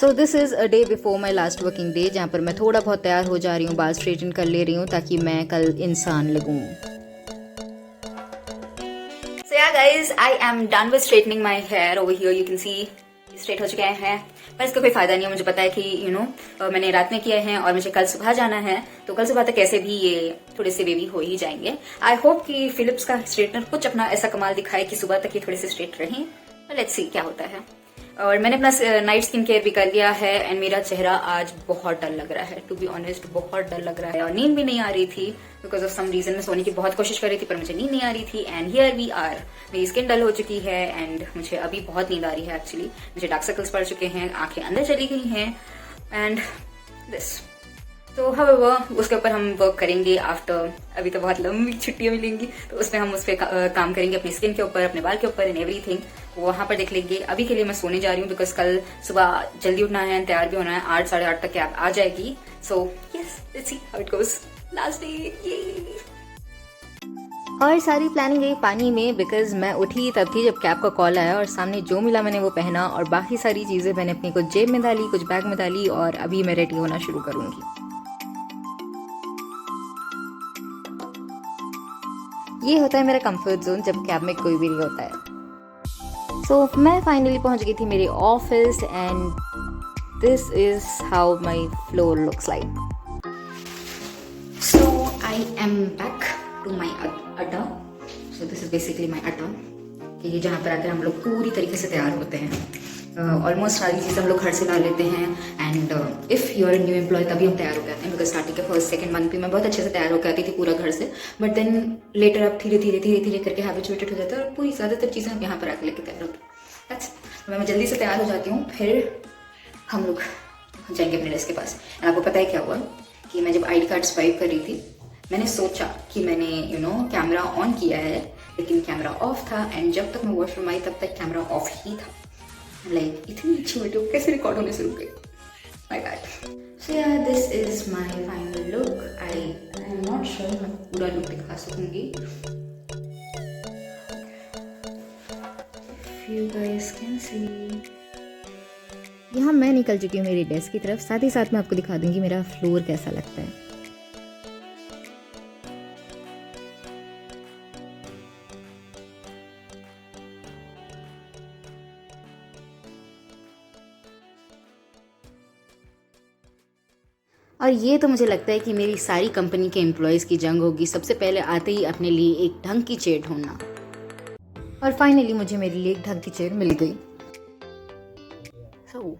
So this is a day before my last working day, जहाँ पर मैं थोड़ा बहुत तैयार हो जा रही हूँ, बाल स्ट्रेटन कर ले रही हूँ ताकि मैं कल इंसान लगूँ। So yeah guys, I am done with straightening my hair. Over here you can see straight हो चुके हैं, पर इसका कोई फायदा नहीं है। मुझे पता है कि मैंने रात में किए हैं और मुझे कल सुबह जाना है, तो कल सुबह तक कैसे भी ये थोड़े से बेबी हो ही जाएंगे। आई होप कि फिलिप्स का स्ट्रेटनर कुछ अपना ऐसा कमाल दिखाए कि सुबह तक ये थोड़े से स्ट्रेट रहें। लेट्स सी क्या होता है। और मैंने अपना नाइट स्किन केयर भी कर लिया है एंड मेरा चेहरा आज बहुत डल लग रहा है, टू बी ऑनेस्ट बहुत डल लग रहा है। और नींद भी नहीं आ रही थी बिकॉज ऑफ सम रीजन। मैं सोने की बहुत कोशिश कर रही थी पर मुझे नींद नहीं आ रही थी एंड हियर वी आर। मेरी स्किन डल हो चुकी है एंड मुझे अभी बहुत नींद आ रही है। एक्चुअली मुझे डार्क सर्कल्स पड़ चुके हैं, आंखें अंदर चली गई हैं एंड दिस। तो हाउएवर उसके ऊपर हम वर्क करेंगे आफ्टर। अभी तो बहुत लंबी छुट्टियां मिलेंगी तो उसमें हम उस पर काम करेंगे, अपनी स्किन के ऊपर, अपने बाल के ऊपर एंड एवरीथिंग वहां पर देख लेंगे। अभी के लिए मैं सोने जा रही हूँ बिकॉज कल सुबह जल्दी उठना है, तैयार भी होना है। 8 साढ़े 8 तक कैब आ जाएगी। So yes, let's see how it goes. Last day और सारी प्लानिंग गई पानी में बिकॉज मैं उठी तब थी जब कैब का कॉल आया और सामने जो मिला मैंने वो पहना और बाकी सारी चीजें मैंने अपनी कुछ जेब में डाली, कुछ बैग में डाली और अभी मैं रेडी होना शुरू करूंगी। ये होता है मेरा कंफर्ट जोन जब कैब में कोई भी नहीं होता है। सो मैं फाइनली पहुंच गई थी मेरे office and this is how my floor looks like. So I am back to my अड्डा। So this is basically my अड्डा, कि जहाँ पर आकर हम लोग पूरी तरीके से तैयार होते हैं। ऑलमोस्ट सारी चीज़ हम लोग घर से ला लेते हैं and if you are new employ तभी हम तैयार हो जाते हैं बिकॉज स्टार्टिंग के फर्स्ट सेकंड मंथ भी मैं बहुत अच्छे से तैयार होकर आती थी पूरा घर से। बट देन लेटर अब धीरे धीरे करके हैबिचुएटेड हो जाता है और पूरी ज़्यादातर चीज़ें हम यहाँ पर आकर लेके तैयार होते हैं। मैं जल्दी से तैयार हो जाती हूँ, फिर हम लोग जाएंगे अपने डेस्क के पास। आपको पता है क्या हुआ कि मैं जब ID कार्ड स्वाइप कर रही थी मैंने सोचा कि मैंने कैमरा ऑन किया है लेकिन कैमरा ऑफ था एंड जब तक मैं वॉशरूम आई तब तक कैमरा ऑफ ही था। लाइक इतनी अच्छी वीडियो कैसे रिकॉर्ड होने से रुक गई, my bad. So yeah this is my final look. I am not sure मैं पूरा लुक दिखा सकूंगी। If you guys can see, यहाँ मैं निकल चुकी हूँ मेरी डेस्क की तरफ, साथ ही साथ मैं आपको दिखा दूंगी मेरा फ्लोर कैसा लगता है। और ये तो मुझे लगता है कि मेरी सारी कंपनी के एम्प्लॉयज़ की जंग होगी, सबसे पहले आते ही अपने लिए एक ढंग की चेयर ढूंढना। और फाइनली मुझे मेरे लिए एक ढंग की चेयर मिल गई। So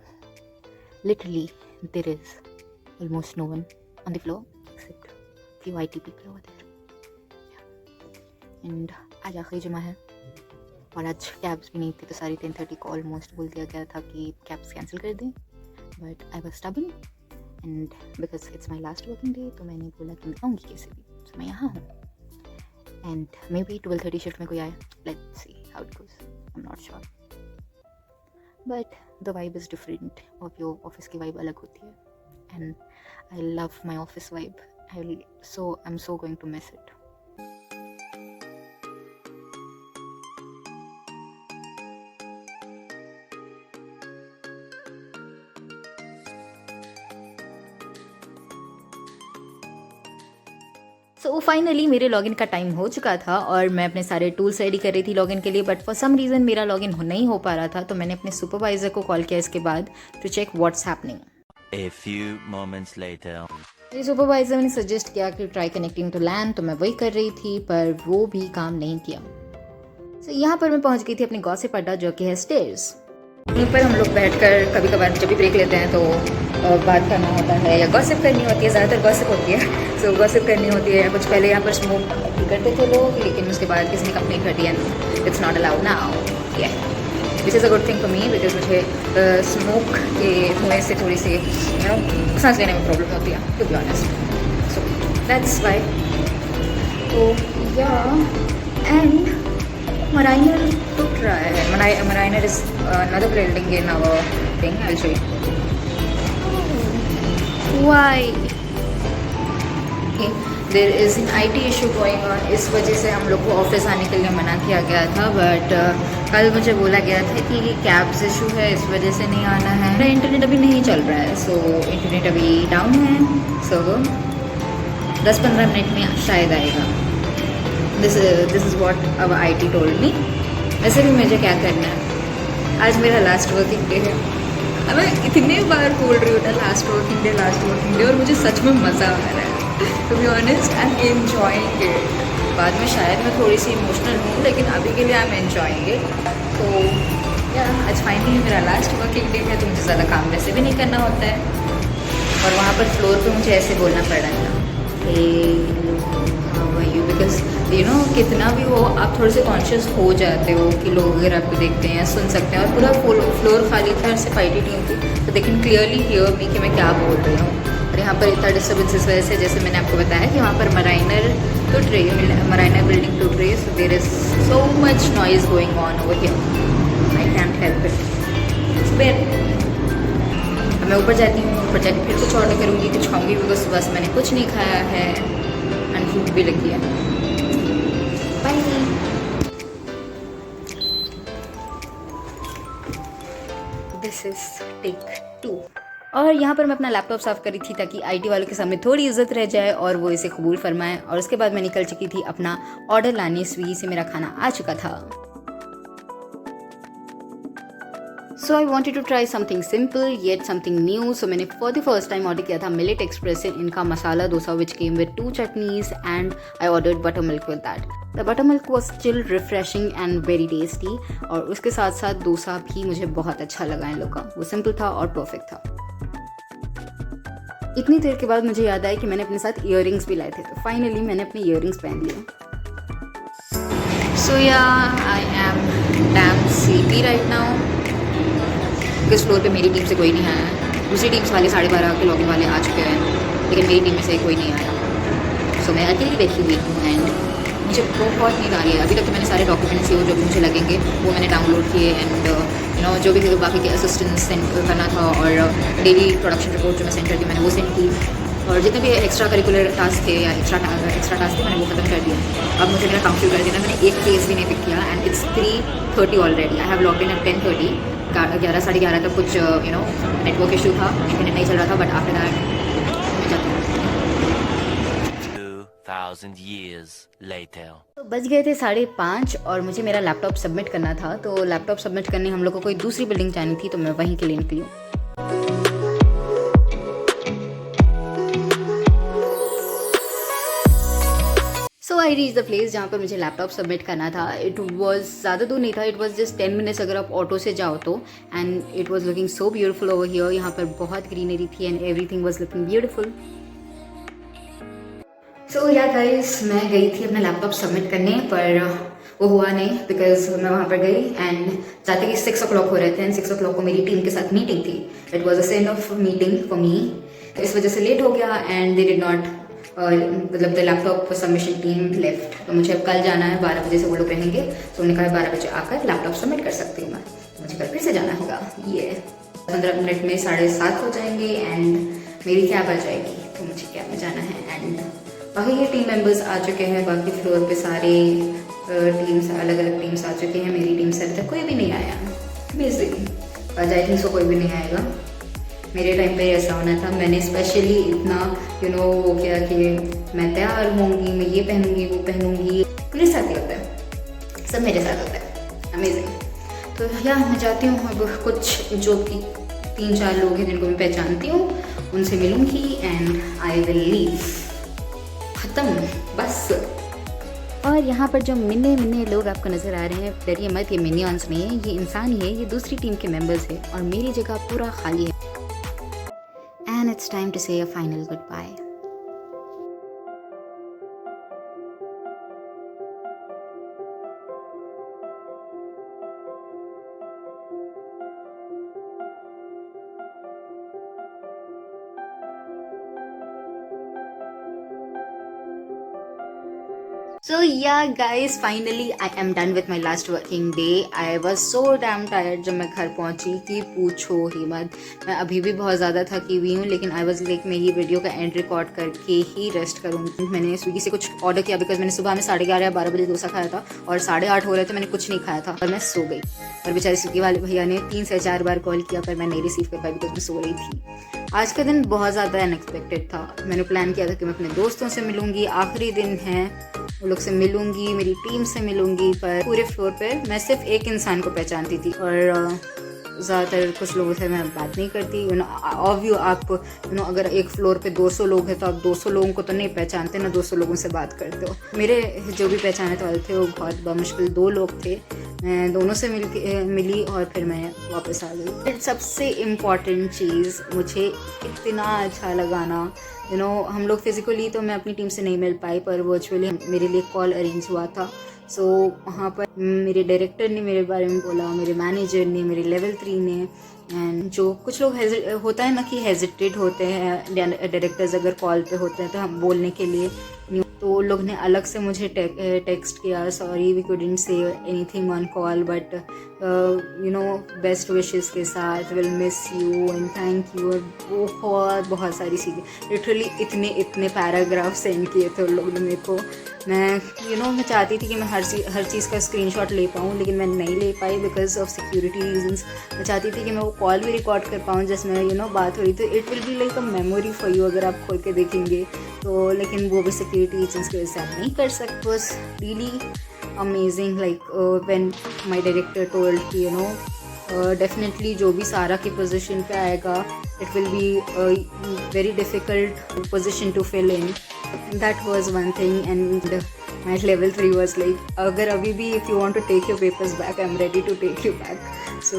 literally there is almost no one on the floor except few IT people over there. And आज आखिरी जुमा है और आज कैब्स भी नहीं थी तो सारी 10:30 को ऑलमोस्ट बोल दिया गया था कि कैब्स कैंसिल कर दें। But I was stubborn and because it's my last working day तो मैंने बोला कि मैं आऊँगी कैसे भी, तो मैं यहाँ हूँ। एंड मे बी 12:30 शिफ्ट में कोई आए, let's see how it goes, I am not sure. But the vibe is different, और योर ऑफिस की वाइब अलग होती है and I love my office vibe. I am so going to miss it. So finally मेरे login का time हो चुका था और मैं अपने सारे टूल्स रेडी कर रही थी लॉगिन के लिए। बट फॉर सम रीज़न मेरा लॉगिन नहीं हो पा रहा था तो मैंने अपने सुपरवाइजर को कॉल किया इसके बाद to check what's happening. A few moments later. मेरे सुपरवाइजर ने सजेस्ट किया कि ट्राई कनेक्टिंग टू लैन, तो मैं वही कर रही थी पर वो भी काम नहीं किया। सो यहाँ पर मैं पहुँच गई थी अपनी गॉसिप अड्डा जो कि है स्टेयर्स। यहीं पर हम लोग बैठकर कभी कभार जब भी ब्रेक लेते हैं तो बात करना होता है या गॉसिप करनी होती है, ज़्यादातर गॉसिप होती है। सो गॉसिप करनी होती है। कुछ पहले यहाँ पर स्मोक भी करते थे लोग लेकिन उसके बाद किसी ने कंप्लेंट कर दिया and it's not allowed now. Which is a good thing for me because मुझे स्मोक के धुएँ से थोड़ी सी सांस लेने में प्रॉब्लम होती है, to be honest. So that's why. तो या एंड Mariner टूट रहा है। Mariner is another building in our thing. I'll show you. Why? Okay. There is an IT issue going on, इस वजह से हम लोग को ऑफिस आने के लिए मना किया गया था। बट कल मुझे बोला गया था कि कैब्स इशू है, इस वजह से नहीं आना है। मेरा इंटरनेट अभी नहीं चल रहा है, सो इंटरनेट अभी डाउन है। सो 10-15 मिनट में शायद आएगा। This is what our IT told me. वैसे भी मुझे क्या करना है, आज मेरा लास्ट वर्किंग डे है। अब मैं इतने बार बोल रही हूँ ना लास्ट वर्किंग डे, और मुझे सच में मज़ा आ रहा है। To be honest I am enjoying it. बाद में शायद मैं थोड़ी सी इमोशनल हूँ, लेकिन अभी के लिए आई एम एन्जॉइंग इट। तो या आज फाइनली मेरा लास्ट वर्किंग डे है, तो मुझे ज़्यादा काम वैसे भी नहीं करना होता है। और वहाँ पर फ्लोर पे मुझे ऐसे बोलना पड़ रहा था यू, बिकॉज यू नो कितना भी हो आप थोड़े से कॉन्शियस हो जाते हो कि लोग अगर आपको देखते हैं, सुन सकते हैं। और पूरा फ्लोर खाली था, सिर्फ IT टीम थी, तो they can clearly hear me कि मैं क्या बोल रही हूँ। और यहाँ पर इतना डिस्टर्बेंस इस वजह से, जैसे मैंने आपको बताया कि वहाँ पर मराइनर टूट रही है, मराइनर बिल्डिंग टूट रही है। सो there is so much noise going on over here, I can't help it. अब मैं ऊपर जाती हूँ, ऊपर जाकर फिर कुछ ऑर्डर करूँगी, कुछ खाऊंगी, बिकॉज सुबह से मैंने कुछ नहीं खाया है एंड भूख भी लगी है। बाय। This is take 2। और यहाँ पर मैं अपना लैपटॉप साफ करी थी ताकि IT वालों के सामने थोड़ी इज्जत रह जाए और वो इसे कबूल फरमाएं। और उसके बाद मैं निकल चुकी थी अपना ऑर्डर लाने, स्विगी से मेरा खाना आ चुका था। So I wanted to try something simple yet something new. So मैंने for the first time order किया था मिलेट एक्सप्रेस से इनका masala dosa, which came with 2 chutneys and I ordered buttermilk with that. The buttermilk was still refreshing and very tasty. और उसके साथ साथ डोसा भी मुझे बहुत अच्छा लगा इन लोग का, वो सिंपल था और परफेक्ट था। इतनी देर के बाद मुझे याद आया कि मैंने अपने साथ ईयररिंग्स भी लाए थे, तो फाइनली मैंने अपने ईयररिंग्स पहन लिए। सो या I am damn sleepy right now, because floor पे मेरी टीम से कोई नहीं आया है। दूसरी टीम्स वाले 12:30 के लॉगिन वाले आ चुके हैं, लेकिन मेरी टीम में से कोई नहीं आया। सो मैं अकेली बैठी हुई हूँ एंड मुझे बहुत नींद आ रही है। अभी तक तो मैंने सारे डॉक्यूमेंट्स जो भी मुझे लगेंगे वो मैंने डाउनलोड किए एंड यू नो जो भी बाकी के असिस्टेंस सेंड करना था और डेली प्रोडक्शन रिपोर्ट जो मैं सेंड करती मैंने वो सेंड की। और जितने भी एक्स्ट्रा करिकुलर टास्क थे या एक्स्ट्रा टास्क थे मैंने वो खत्म कर दिया। अब मुझे मेरा काम शुरू कर देना। मैंने एक केस भी नहीं पिक किया and it's 3:30 already. I have logged in at 10:30। 11 साढ़े 11 तक कुछ यू नो नेटवर्क इशू था, इंटरनेट नहीं चल रहा था, but after that 2,000 years later. तो बज गए थे 5:30 और मुझे मेरा लैपटॉप सबमिट करना था। तो लैपटॉप सबमिट करने हम लोग को कोई दूसरी बिल्डिंग जानी थी, तो मैं वहीं के लिए निकली हूँ। सो आई रीच द प्लेस जहाँ पर मुझे लैपटॉप सबमिट करना था। इट वॉज ज़्यादा दूर नहीं था, इट वॉज जस्ट 10 मिनट्स अगर आप ऑटो से जाओ तो। And it was looking so beautiful over here. यहाँ पर बहुत ग्रीनरी थी and everything was looking beautiful. So yeah guys, मैं गई थी अपना लैपटॉप सबमिट करने, पर वो हुआ नहीं बिकॉज मैं वहाँ पर गई एंड जाते कि 6 o'clock हो रहे थे एंड 6 o'clock को मेरी टीम के साथ मीटिंग थी। It was a send off meeting for me, तो इस वजह से लेट हो गया एंड दे डिड नॉट मतलब the laptop submission team left. तो मुझे अब कल जाना है, 12 बजे से वो लोग रहेंगे। तो उन्होंने कहा 12 बजे आकर लैपटॉप सबमिट कर सकती हूँ मैं। मुझे कल फिर से जाना होगा। ये 15 मिनट में 7:30 हो जाएंगे एंड मेरी कैब आ जाएगी, तो मुझे कैब में जाना है। एंड बाकी ये टीम मेंबर्स आ चुके हैं, बाकी फ्लोर पे सारे टीम्स अलग अलग टीम्स आ चुके हैं। मेरी टीम से अभी तक कोई भी नहीं आया, बेसिकली आज आई थिंक सो कोई भी नहीं आएगा। मेरे टाइम पे ऐसा होना था, मैंने स्पेशली इतना यू नो वो किया कि मैं तैयार होंगी, मैं ये पहनूंगी वो पहनूंगी। मेरे साथ ही होता है, सब मेरे साथ होता है, अमेजिंग। तो या मैं जाती हूँ, अब कुछ जो कि 3-4 लोग हैं जिनको मैं पहचानती हूँ उनसे मिलूंगी एंड आई विल लीव। खत्म बस। और यहाँ पर जो मिन्ने मिन्ने लोग आपको नजर आ रहे हैं, डरिए मत, ये मिनियंस नहीं है, ये इंसान ही है, ये दूसरी टीम के मेंबर्स है और मेरी जगह पूरा खाली है। And it's time to say a final goodbye. So yeah guys, finally I am done with my last working day. I was so damn tired जब मैं घर पहुंची कि पूछो ही मत. मैं अभी भी बहुत ज़्यादा थकी हुई हूँ, लेकिन I was like मैं ये वीडियो का एंड रिकॉर्ड करके ही रेस्ट करूँगी. मैंने स्विगी से कुछ ऑर्डर किया बिकॉज मैंने सुबह में 11:30 या 12 बजे डोसा खाया था और 8:30 हो रहे थे, मैंने कुछ नहीं खाया था और मैं सो गई. और बेचारे स्विगी वाले भैया ने 3 से 4 बार कॉल किया पर मैं नहीं रिसीव कर पाई बिकॉज मैं सो रही थी. आज का दिन बहुत ज़्यादा अनएक्सपेक्टेड था. मैंने प्लान किया था कि मैं अपने दोस्तों से मिलूंगी, आखिरी दिन है, वो लोग से मिलूंगी, मेरी टीम से मिलूंगी. पर पूरे फ्लोर पे मैं सिर्फ एक इंसान को पहचानती थी और ज़्यादातर कुछ लोगों से मैं बात नहीं करती. ऑब्वियस आप अगर एक फ्लोर पे 200 लोग हैं तो आप 200 लोगों को तो नहीं पहचानते ना, 200 लोगों से बात करते हो. मेरे जो भी पहचाने वाले थे वो बहुत बमुश्किल 2 लोग थे. मैं दोनों से मिली और फिर मैं वापस आ गई. सबसे इम्पॉर्टेंट चीज़, मुझे इतना अच्छा लगा ना, हम लोग फिजिकली तो मैं अपनी टीम से नहीं मिल पाई पर वर्चुअली मेरे लिए कॉल अरेंज हुआ था. सो वहाँ पर मेरे डायरेक्टर ने मेरे बारे में बोला, मेरे मैनेजर ने, मेरे लेवल 3 ने. एंड जो कुछ लोग होता है ना कि हेजिटेट होते हैं डायरेक्टर्स अगर कॉल पे होते हैं तो हम बोलने के लिए, तो लोग ने अलग से मुझे टेक्स्ट किया, sorry we couldn't say anything on call but best wishes के साथ, will miss you and thank you. बहुत बहुत सारी चीज़ें, लिटरली इतने पैराग्राफ सेंड किए थे उन लोगों ने मेरे को. मैं मैं चाहती थी कि मैं हर चीज़ का स्क्रीनशॉट ले पाऊँ, लेकिन मैं नहीं ले पाई बिकॉज ऑफ सिक्योरिटी रीजंस. मैं चाहती थी कि मैं वो कॉल भी रिकॉर्ड कर पाऊँ जिसमें बात हो रही, तो it will be like a memory for you अगर आप खोल के देखेंगे तो. लेकिन वो भी सिक्योरिटी रीजंस की वजह से आप नहीं कर सकते. Was really amazing like when my director told कि डेफिनेटली जो भी सारा की पोजीशन पे आएगा it will be very difficult position to fill in. That was one thing and my level 3 was like, अगर अभी भी if you want to take your papers back, I'm ready to take you back. So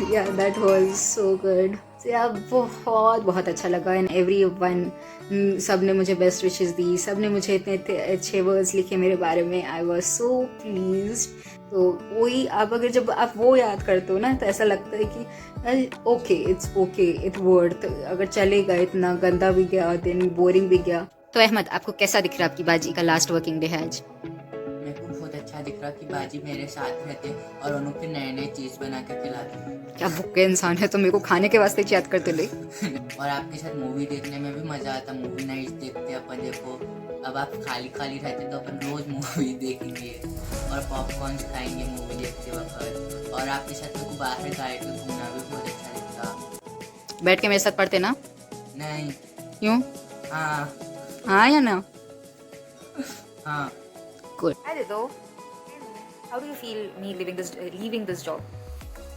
yeah, that was so good. So yeah, बहुत अच्छा लगा. And everyone, सब ने मुझे best wishes दी, सब ने मुझे इतने अच्छे वर्ड्स लिखे मेरे बारे में. I was so pleased. तो वही आप अगर जब आप वो याद करते हो ना तो ऐसा लगता है कि okay it's okay, it worth. अगर चलेगा, इतना गंदा भी गया दिन, बोरिंग भी गया. तो अहमद, आपको कैसा दिख रहा है आपकी बाजी का लास्ट वर्किंग डे है आज? मेरे को बहुत अच्छा दिख रहा कि बाजी मेरे साथ रहते और उन्होंने फिर नए चीज़ बना के खिलाते. क्या भूखे इंसान है तो मेरे को खाने के वास्ते याद करते ले. और आपके साथ मूवी देखने में भी मज़ा आता. मूवी नाइट्स देखते अपन. देखो अब आप खाली रहते तो अपन रोज़ मूवी देखेंगे और पॉपकॉर्न्स खाएंगे मूवी देखते वक्त. और आपके साथ मेरे को बाहर गाड़ी पे घूमना भी बहुत अच्छा लगता. बैठ के मेरे साथ पढ़ते ना? नहीं. क्यों? हाँ या ना? हाँ. Good. Hi Dito. How do you feel me leaving this job?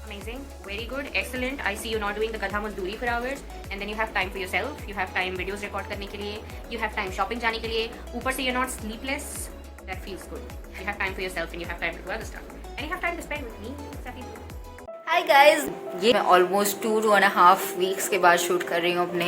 Amazing, very good, excellent. I see you not doing the Gadha Mazduri for hours, and then you have time for yourself. You have time videos record करने के लिए. You have time shopping जाने के लिए. ऊपर से you're not sleepless. That feels good. You have time for yourself and you have time to do other stuff. And you have time to spend with me. That feels good. Hi guys, ये मैं almost 2.5 weeks के बाद shoot कर रही हूँ अपने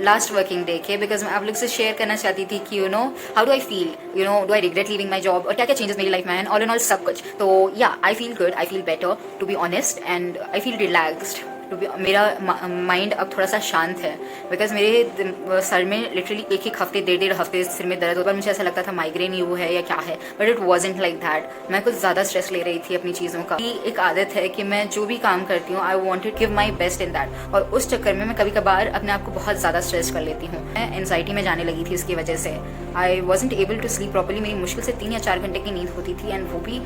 last working day के. Because मैं आप लोग से शेयर करना चाहती थी कि how do I feel, do I regret leaving my job और क्या क्या चेंजेस मेरी लाइफ में. एंड ऑल इन ऑल सब कुछ. तो या I feel good, I feel better to be honest and I feel relaxed. मेरा माइंड अब थोड़ा सा शांत है बिकॉज मेरे सर में लिटरली एक हफ्ते 1.5 हफ्ते सिर में दर्द होता है. मुझे ऐसा लगता था माइग्रेन ही वो है या क्या है, but it wasn't like that. मैं कुछ ज़्यादा स्ट्रेस ले रही थी अपनी चीज़ों का. एक आदत है कि मैं जो भी काम करती हूँ I want to give my best in that, और उस चक्कर में मैं कभी कभार अपने आप को बहुत ज़्यादा स्ट्रेस कर लेती हूँ. मैं एनजाइटी में जाने लगी थी इसकी वजह से. I wasn't able to sleep properly. मेरी मुश्किल से 3 या 4 घंटे की नींद होती थी एंड वो भी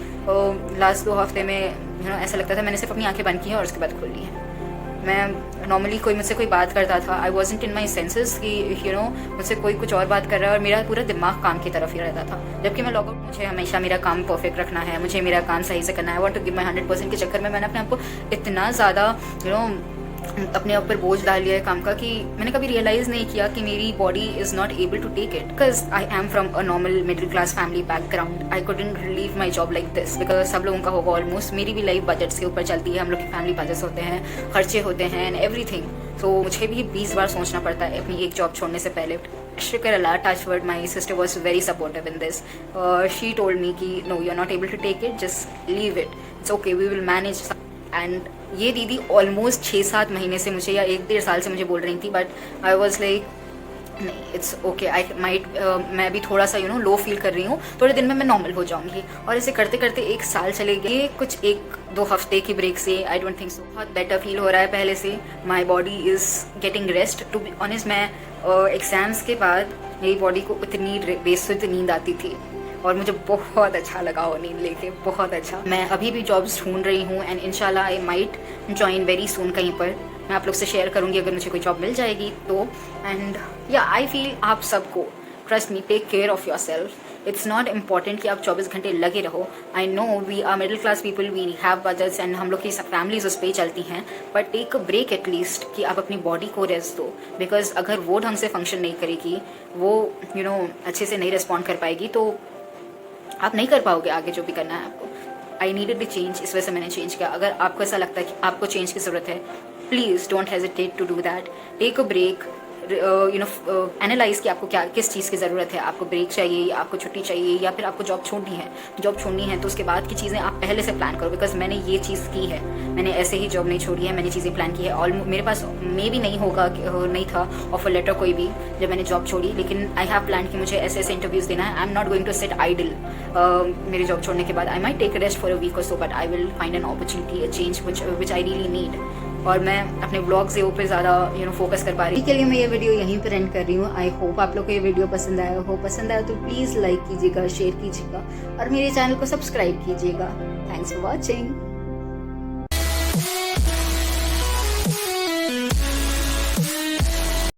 लास्ट 2 हफ्ते में ऐसा लगता था मैंने सिर्फ अपनी आंखें बंद की हैं और उसके बाद खोल ली है. मैं नॉर्मली मुझसे कोई बात करता था, I wasn't in my senses कि मुझसे कोई कुछ और बात कर रहा है और मेरा पूरा दिमाग काम की तरफ ही रहता था. जबकि मैं लॉगआउट, मुझे हमेशा मेरा काम परफेक्ट रखना है, मुझे मेरा काम सही से करना है, वॉन्ट टू गिव माई 100% के चक्कर में मैंने अपने आप को इतना ज़्यादा अपने ऊपर बोझ डाल लिया है काम का कि मैंने कभी रियलाइज़ नहीं किया कि मेरी body is not able to take it. Because I am from a normal middle class family background. I couldn't leave my job like this because सब लोगों का होगा ऑलमोस्ट. मेरी भी लाइफ बजट्स के ऊपर चलती है. हम लोग की फैमिली बजट्स होते हैं, खर्चे होते हैं एंड एवरीथिंग. तो मुझे भी 20 बार सोचना पड़ता है अपनी एक जॉब छोड़ने से पहले. शुक्र अल्लाह, touch wood, my sister was very supportive in this. She told me कि no you are not able to take it, just leave it, it's okay, we will manage. And ये दीदी ऑलमोस्ट 6-7 महीने से मुझे या 1-1.5 साल से मुझे बोल रही थी, बट आई वॉज लाइक नहीं, इट्स ओके, आई माइट, मैं अभी थोड़ा सा लो फील कर रही हूँ, थोड़े दिन में मैं नॉर्मल हो जाऊंगी। और इसे करते करते 1 साल चले गए, कुछ 1-2 हफ्ते की ब्रेक से आई डोंट थिंक सो बहुत बेटर फील हो रहा है पहले से। My body is getting rest. To be honest, मैं एग्जाम्स के बाद मेरी बॉडी को इतनी बेसुध नींद आती थी और मुझे बहुत अच्छा लगा वो नींद लेके, बहुत अच्छा। मैं अभी भी जॉब्स ढूंढ रही हूँ एंड इंशाल्लाह I might join very soon कहीं पर। मैं आप लोग से शेयर करूँगी अगर मुझे कोई जॉब मिल जाएगी तो। एंड या आई फील आप सबको, trust me, take care of yourself. It's not important कि आप 24 घंटे लगे रहो। I know we are middle class people, we have budgets and हम लोग की फैमिलीज उस पर ही चलती हैं, but take a break at least कि आप अपनी बॉडी को रेस्ट दो। बिकॉज अगर वो ढंग से फंक्शन नहीं करेगी, वो अच्छे से नहीं रिस्पॉन्ड कर पाएगी, तो आप नहीं कर पाओगे आगे जो भी करना है आपको। आई नीडेड द चेंज, इस वजह से मैंने चेंज किया। अगर आपको ऐसा लगता है कि आपको चेंज की ज़रूरत है, please don't hesitate to do that. Take a break, analyse कि आपको क्या, किस चीज़ की ज़रूरत है। आपको ब्रेक चाहिए या आपको छुट्टी चाहिए या फिर आपको जॉब छोड़नी है। जॉब छोड़नी है तो उसके बाद की चीज़ें आप पहले से प्लान करो। बिकॉज मैंने ये चीज़ की है, मैंने ऐसे ही जॉब नहीं छोड़ी है, मैंने चीज़ें प्लान की है। और मेरे पास मे भी नहीं होगा, नहीं था ऑफर लेटर कोई भी जब मैंने जॉब छोड़ी, लेकिन आई हैव प्लान कि मुझे ऐसे ऐसे इंटरव्यूज़ देना है। I am not going to sit idle. मेरी जॉब छोड़ने के बाद I might take rest for a week और so, but I will find an opportunity, a change which I really need. और मैं अपने ब्लॉग से ऊपर ज़्यादा फोकस कर पा रही हूँ। के लिए मैं ये वीडियो यहीं पर एंड कर रही हूँ। आई होप आप लोग को ये वीडियो पसंद आया हो। पसंद आया तो प्लीज़ लाइक कीजिएगा, शेयर कीजिएगा और मेरे चैनल को सब्सक्राइब कीजिएगा। Thanks for watching.